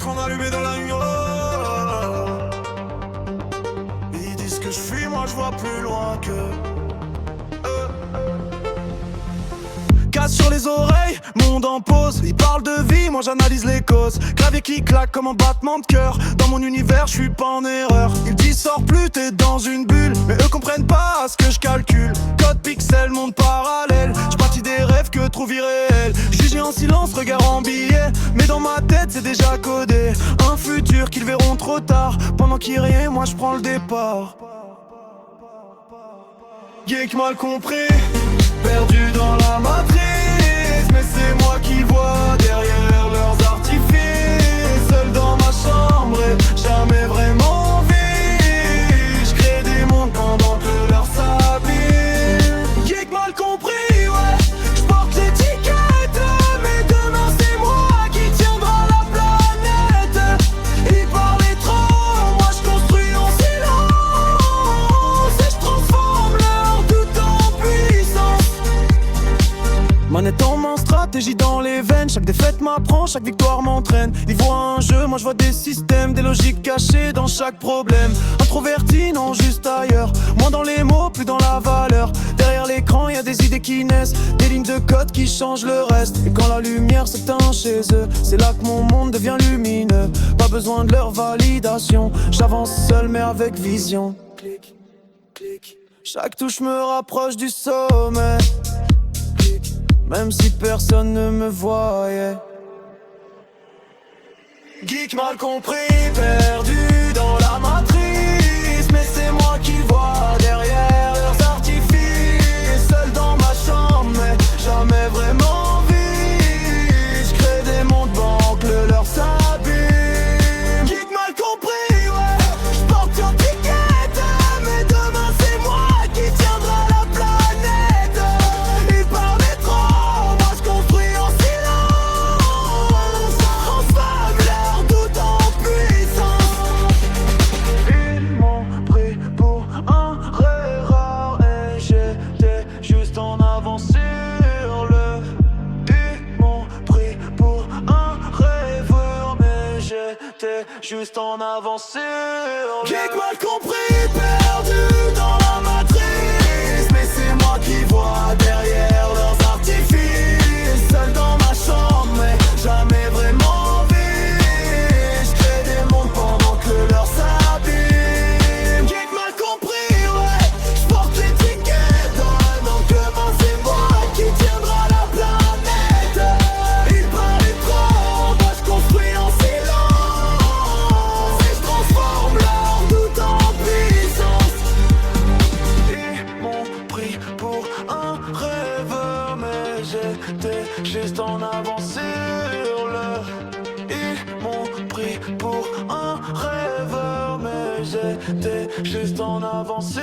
l'écran allumé dans la nuit. Ils disent que je fuis, moi je vois plus loin que casse sur les oreilles, monde en pause. Ils parlent de vie, moi j'analyse les causes. Clavier qui claque comme un battement de cœur. Dans mon univers, je suis pas en erreur. Ils disent sors plus, t'es dans une bulle. Mais eux comprennent pas ce que je calcule. Code pixel, monde parallèle. J'partis des rêves que trouve irréels. Jugé en silence, regard en billet. Mais dans ma tête, c'est déjà codé. Un futur qu'ils verront trop tard. Pendant qu'ils rient, moi je prends le départ. Geek mal compris, perdu dans la matrice. Mais c'est moi qui vois derrière leurs artifices. Seul dans ma chambre et jamais vraiment vie. Je crée des mondes pendant que leur s'habille. Geek mal compris, ouais. Je porte l'étiquette. Mais demain c'est moi qui tiendra la planète. Ils parlaient trop, moi je construis en silence. Et je transforme leur doute en puissance. Manette en main, stratégie dans les veines. Chaque défaite m'apprend, chaque victoire m'entraîne. Ils voient un jeu, moi je vois des systèmes. Des logiques cachées dans chaque problème. Introverti, non juste ailleurs. Moins dans les mots, plus dans la valeur. Derrière l'écran y'a des idées qui naissent. Des lignes de code qui changent le reste. Et quand la lumière s'éteint chez eux, c'est là que mon monde devient lumineux. Pas besoin de leur validation. J'avance seul mais avec vision. Clic, clic. Chaque touche me rapproche du sommet. Même si personne ne me voyait. Geek mal compris, perdu dans la matrice. Mais c'est moi qui vois derrière leurs artifices. Seul dans ma chambre, mais jamais vraiment vie. Je crée des mondes boucles, leur s'abîme. Geek mal compris, ouais. Je porte l'étiquette. Mais demain c'est moi qui tiendra la planète. Ils parlaient trop, moi je construis en silence. Transforme leur doute en puissance. Ils m'ont pris pour un rêveur et j'étais juste en avance sur le. Ils m'ont pris pour un rêveur mais j'étais juste en avance sur le. J'ai mal compris, perdu dans la matrice. Mais c'est moi qui vois derrière leurs artifices. Seul dans ma chambre mais jamais vraiment vie. Je crée des mondes pendant que leur s'abîme. J'ai mal compris, ouais. Je porte l'étiquette. Donc demain c'est moi qui tiendra la planète. Ils parlaient trop, moi je construis en silence. Et je transforme leur doute en puissance. Ils m'ont pris pour un rêveur mais j'étais juste en avance sur l'heure. Ils m'ont pris pour un rêveur mais j'étais juste en avance sur